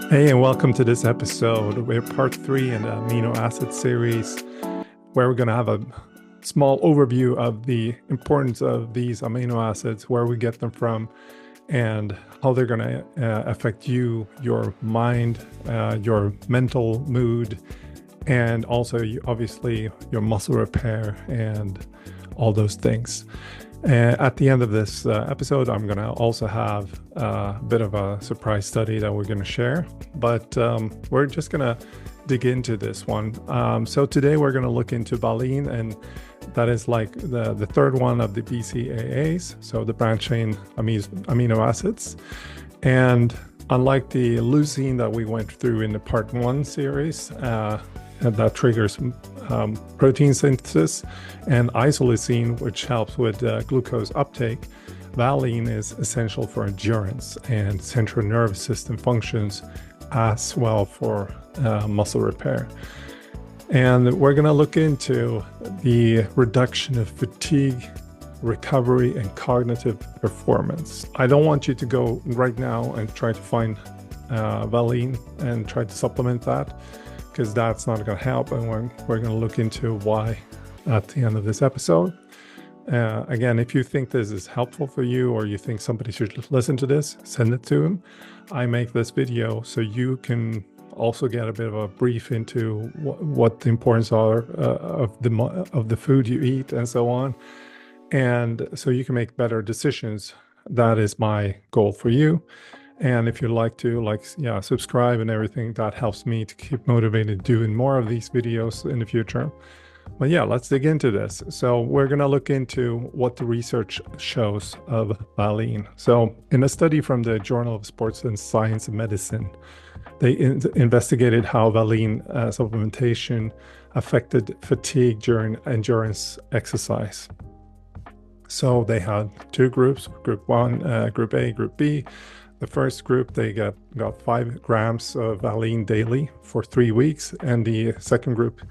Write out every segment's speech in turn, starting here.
Hey, and welcome to this episode. We're part 3 in the amino acid series, where we're going to have a small overview of the importance of these amino acids, where we get them from, and how they're going to affect you, your mind, your mental mood, and also obviously your muscle repair and all those things. At the end of this episode, I'm going to also have a bit of a surprise study that we're going to share, but we're just going to dig into this one. So today we're going to look into Valine, and that is like the third one of the BCAAs, so the branched chain amino acids. And unlike the leucine that we went through in the part 1 series, that triggers protein synthesis, and isoleucine, which helps with glucose uptake, Valine is essential for endurance and central nervous system functions, as well for muscle repair. And we're going to look into the reduction of fatigue, recovery, and cognitive performance. I don't want you to go right now and try to find Valine and try to supplement that, because that's not going to help, and we're going to look into why at the end of this episode. Again, if you think this is helpful for you, or you think somebody should listen to this, send it to them. I make this video so you can also get a bit of a brief into what the importance are of the food you eat and so on, and so you can make better decisions. That is my goal for you. And if you'd like to subscribe and everything, that helps me to keep motivated doing more of these videos in the future. But yeah, let's dig into this. So we're going to look into what the research shows of Valine. So in a study from the Journal of Sports and Science Medicine, they investigated how Valine supplementation affected fatigue during endurance exercise. So they had two groups, group 1, group A, group B. The first group, they got 5 grams of Valine daily for 3 weeks, and the second group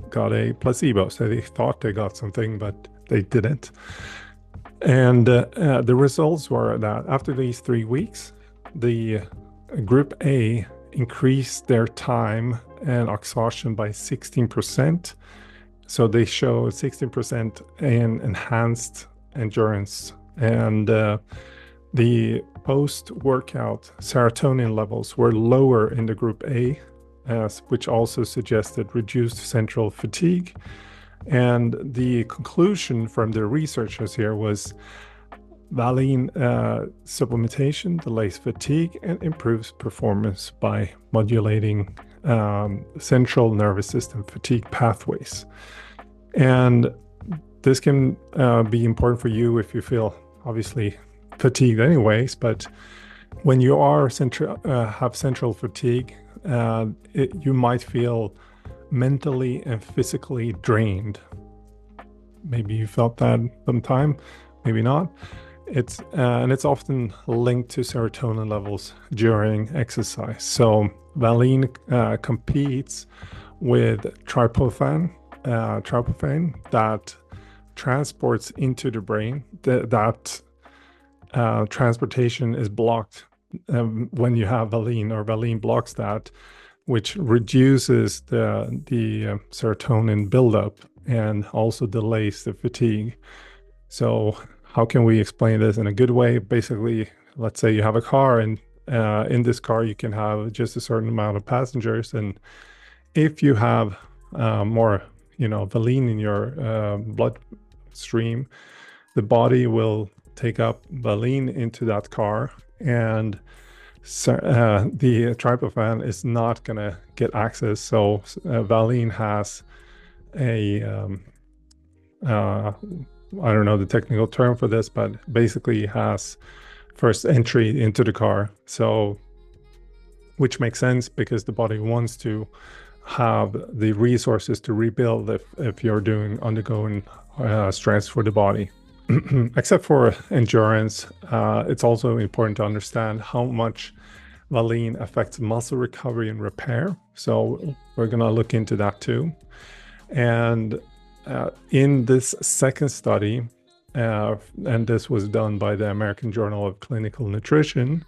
got a placebo. So they thought they got something, but they didn't. And the results were that after these 3 weeks, the group A increased their time and exhaustion by 16%. So they showed 16% in enhanced endurance, and the post-workout serotonin levels were lower in the group A, which also suggested reduced central fatigue. And the conclusion from the researchers here was Valine supplementation delays fatigue and improves performance by modulating central nervous system fatigue pathways. And this can be important for you if you feel obviously fatigued anyways, but when you are have central fatigue, you might feel mentally and physically drained. Maybe you felt that sometime, maybe not. It's often linked to serotonin levels during exercise. So Valine competes with tryptophan that transports into the brain. That transportation is blocked when you have Valine, or Valine blocks that, which reduces the serotonin buildup and also delays the fatigue. So how can we explain this in a good way? Basically, let's say you have a car, and in this car you can have just a certain amount of passengers, and if you have more Valine in your bloodstream, the body will take up Valine into that car, and the tryptophan is not going to get access. So Valine has a I don't know the technical term for this, but basically has first entry into the car. So, which makes sense because the body wants to have the resources to rebuild if you're undergoing stress for the body. Except for endurance, it's also important to understand how much Valine affects muscle recovery and repair. So we're going to look into that too. And in this second study, and this was done by the American Journal of Clinical Nutrition,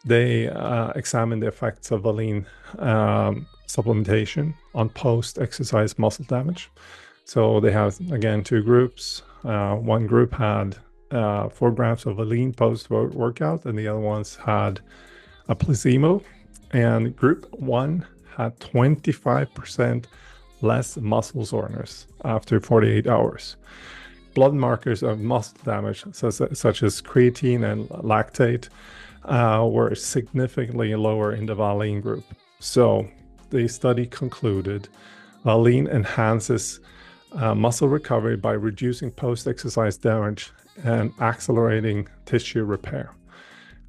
They examined the effects of Valine supplementation on post-exercise muscle damage. So they have, again, two groups. One group had 4 grams of Valine post-workout, and the other ones had a placebo. And group 1 had 25% less muscle soreness after 48 hours. Blood markers of muscle damage, such as creatine and lactate, were significantly lower in the Valine group. So the study concluded Valine enhances muscle recovery by reducing post-exercise damage and accelerating tissue repair.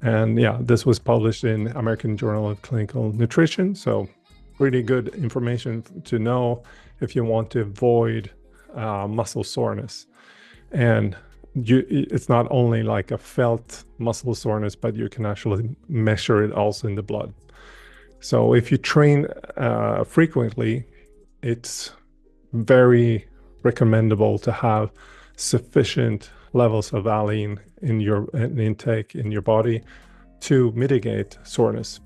And yeah, this was published in American Journal of Clinical Nutrition. So pretty good information to know if you want to avoid muscle soreness. And it's not only like a felt muscle soreness, but you can actually measure it also in the blood. So if you train frequently, it's very recommendable to have sufficient levels of Valine in your intake in your body to mitigate soreness.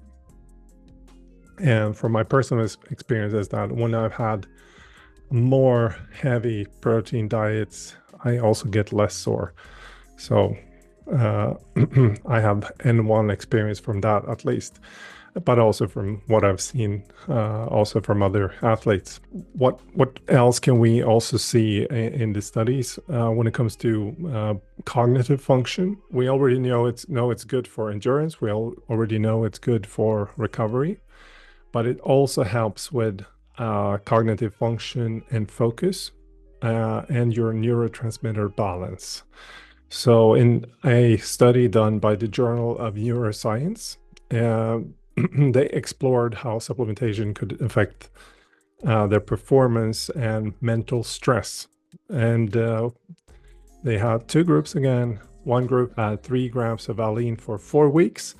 And from my personal experience is that when I've had more heavy protein diets, I also get less sore. So I have N1 experience from that at least, but also from what I've seen also from other athletes. What else can we also see in the studies when it comes to cognitive function? We already know it's good for endurance. We already know it's good for recovery, but it also helps with cognitive function and focus and your neurotransmitter balance. So in a study done by the Journal of Neuroscience, they explored how supplementation could affect their performance and mental stress. And they had 2 groups again. One group had 3 grams of Valine for 4 weeks,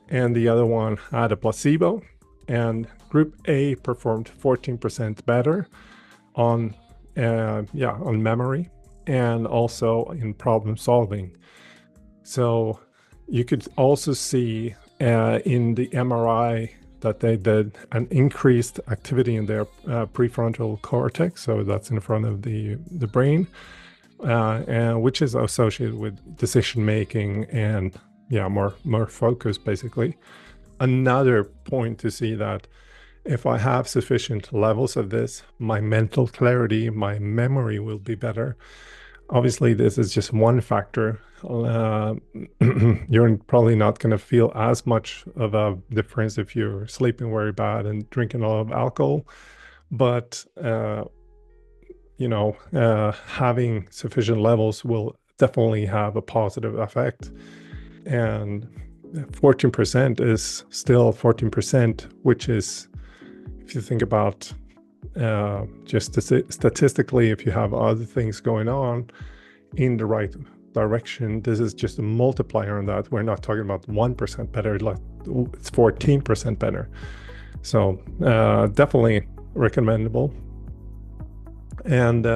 and the other one had a placebo. And group A performed 14% better on memory and also in problem solving. So you could also see in the MRI that they did an increased activity in their prefrontal cortex, so that's in front of the brain, and which is associated with decision making and more focus basically. Another point to see that if I have sufficient levels of this, my mental clarity, my memory will be better. Obviously, this is just one factor. You're probably not going to feel as much of a difference if you're sleeping very bad and drinking a lot of alcohol. But, having sufficient levels will definitely have a positive effect. And 14% is still 14%, which is, if you think about just statistically, if you have other things going on in the right direction, this is just a multiplier on that. We're not talking about 1% better, like it's 14% better. So definitely recommendable. And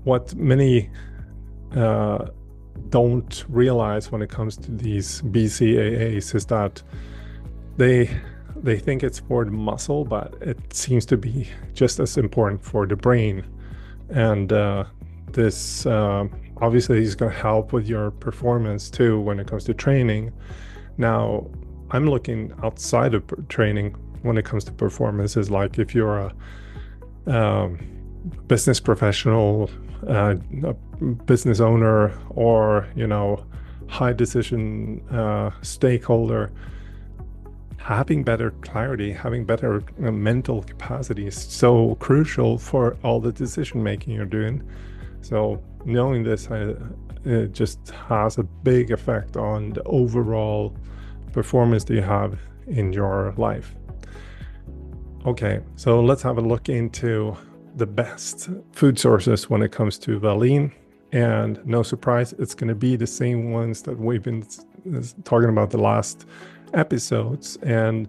what many don't realize when it comes to these BCAAs is that they think it's for the muscle, but it seems to be just as important for the brain. And this obviously is going to help with your performance too when it comes to training. Now, I'm looking outside of training when it comes to performance. Is like if you're a business professional, a business owner, or high decision stakeholder, having better clarity, having better mental capacity is so crucial for all the decision making you're doing. So knowing this, it just has a big effect on the overall performance that you have in your life. Okay, so let's have a look into the best food sources when it comes to Valine. And no surprise, it's going to be the same ones that we've been talking about the last episodes. And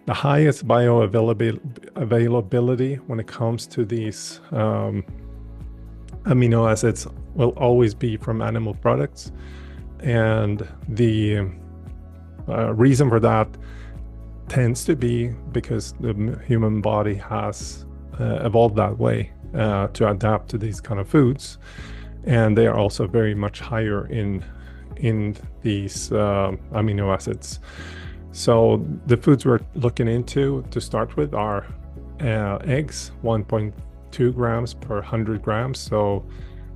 the highest bioavailability when it comes to these amino acids will always be from animal products. And the Reason for that tends to be because the human body has evolved that way to adapt to these kind of foods, and they are also very much higher in these amino acids. So the foods we're looking into to start with are eggs, 1.2 grams per 100 grams. So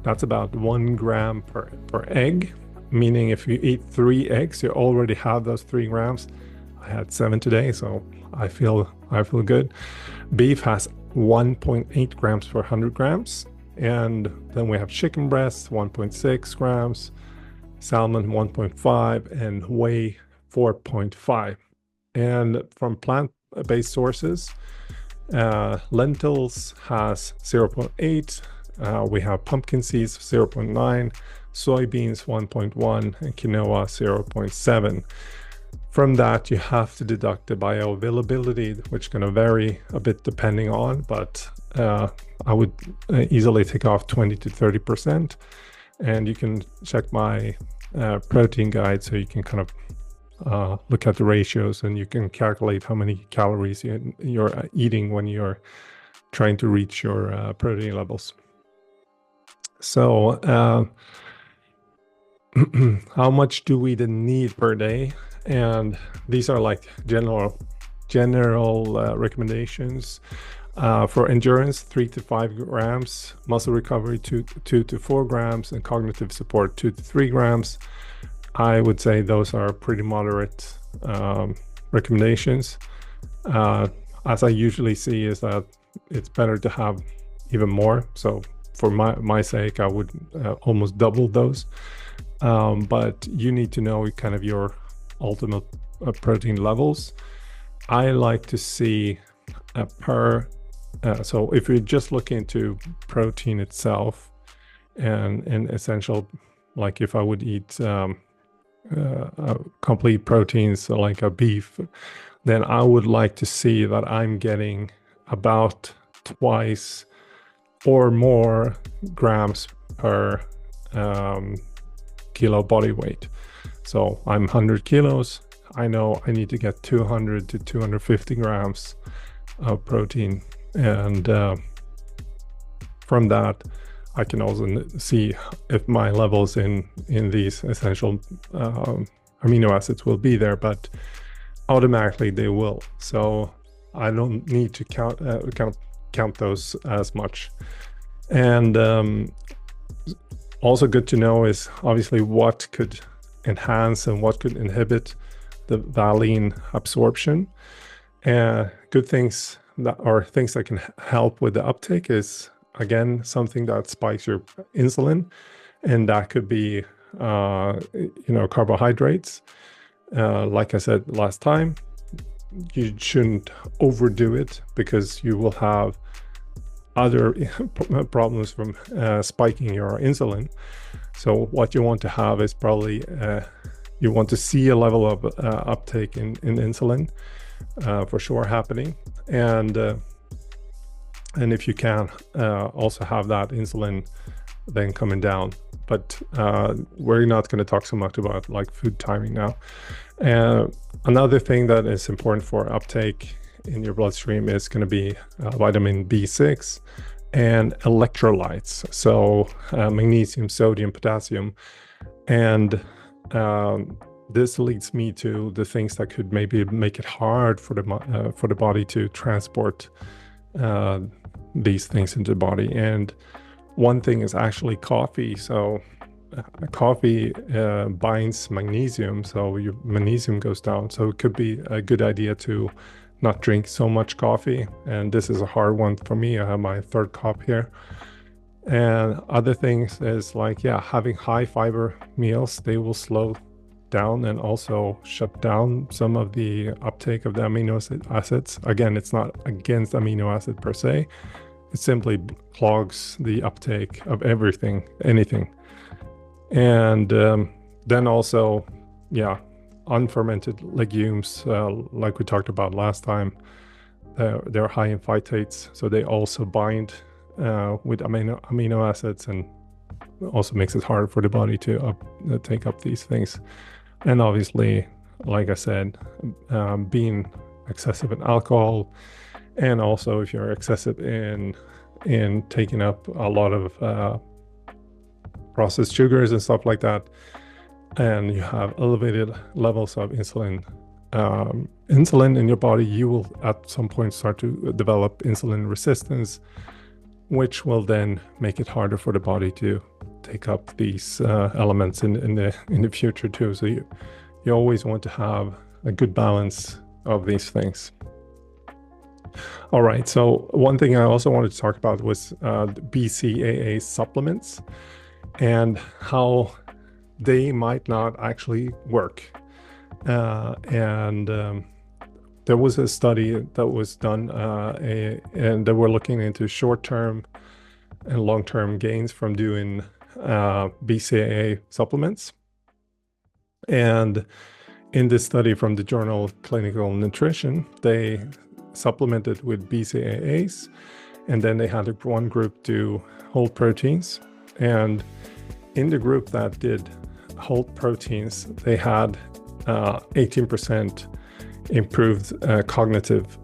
that's about 1 gram per egg, meaning if you eat 3 eggs, you already have those 3 grams. I had 7 today, so I feel good. Beef has 1.8 grams per 100 grams. And then we have chicken breast, 1.6 grams, salmon 1.5, and whey 4.5. And from plant-based sources, lentils has 0.8. We have pumpkin seeds 0.9, soybeans 1.1, and quinoa 0.7. From that, you have to deduct the bioavailability, which can vary a bit depending on, but I would easily take off 20 to 30%. And you can check my protein guide so you can kind of look at the ratios, and you can calculate how many calories you're eating when you're trying to reach your protein levels. So how much do we then need per day? And these are like general recommendations. For endurance, 3 to 5 grams, muscle recovery, 2 to 4 grams, and cognitive support, 2 to 3 grams. I would say those are pretty moderate recommendations. As I usually see is that it's better to have even more. So for my sake, I would almost double those. But you need to know kind of your ultimate protein levels. I like to see so if you just look into protein itself and essential, like if I would eat complete proteins like a beef, then I would like to see that I'm getting about twice or more grams per kilo body weight. So I'm 100 kilos. I know I need to get 200 to 250 grams of protein. And from that, I can also see if my levels in these essential amino acids will be there, but automatically they will. So I don't need to count those as much. And also good to know is obviously what could enhance and what could inhibit the valine absorption. And good things that can help with the uptake is, again, something that spikes your insulin, and that could be carbohydrates. Like I said last time, you shouldn't overdo it because you will have other problems from spiking your insulin. So what you want to have is probably you want to see a level of uptake in insulin for sure happening, and if you can also have that insulin then coming down. But we're not going to talk so much about like food timing now. Another thing that is important for uptake in your bloodstream is going to be vitamin B6 and electrolytes. So magnesium, sodium, potassium, and this leads me to the things that could maybe make it hard for the body to transport these things into the body. And one thing is actually coffee. So coffee binds magnesium, so your magnesium goes down. So it could be a good idea to not drink so much coffee. And this is a hard one for me. I have my 3rd cup here. And other things is like, having high fiber meals, they will slow down and also shut down some of the uptake of the amino acids. Again, it's not against amino acid per se. It simply clogs the uptake of anything. And then also, unfermented legumes, like we talked about last time, they're high in phytates, so they also bind with amino acids and also makes it hard for the body to take up these things. And obviously like I said, being excessive in alcohol, and also if you're excessive in taking up a lot of processed sugars and stuff like that, and you have elevated levels of insulin in your body, you will at some point start to develop insulin resistance, which will then make it harder for the body to take up these elements in the future too. So you always want to have a good balance of these things. All right, so one thing I also wanted to talk about was BCAA supplements and how they might not actually work. There was a study that was done, and they were looking into short-term and long-term gains from doing BCAA supplements. And in this study from the journal Clinical Nutrition, they supplemented with BCAAs, and then they had one group do whole proteins. And in the group that did whole proteins, they had 18% improved cognitive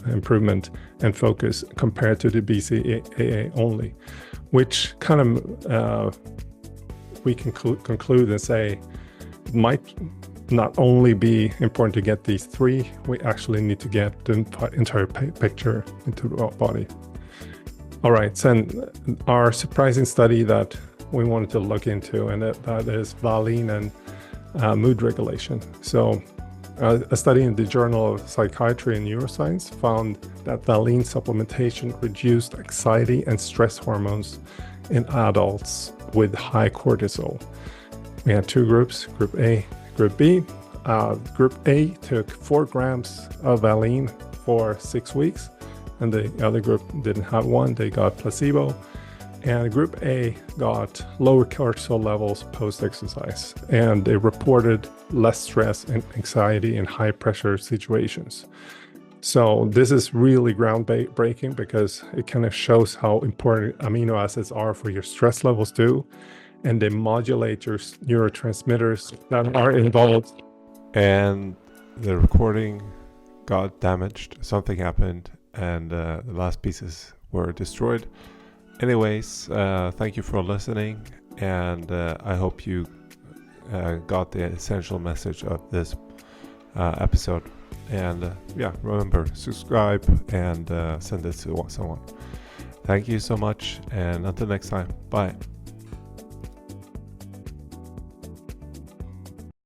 improvement and focus compared to the BCAA only, which kind of we can conclude and say it might not only be important to get these three, we actually need to get the entire picture into the body. All right, so our surprising study that we wanted to look into, and that is Valine and mood regulation. So a study in the Journal of Psychiatry and Neuroscience found that Valine supplementation reduced anxiety and stress hormones in adults with high cortisol. We had two groups, Group A, Group B. Group A took 4 grams of Valine for 6 weeks, and the other group didn't have one. They got placebo. And Group A got lower cortisol levels post-exercise, and they reported less stress and anxiety in high-pressure situations. So this is really groundbreaking because it kind of shows how important amino acids are for your stress levels too, and they modulate your neurotransmitters that are involved. And the recording got damaged. Something happened, and the last pieces were destroyed. Anyways, thank you for listening, and I hope you got the essential message of this episode. And remember, subscribe and send it to someone. Thank you so much, and until next time, bye.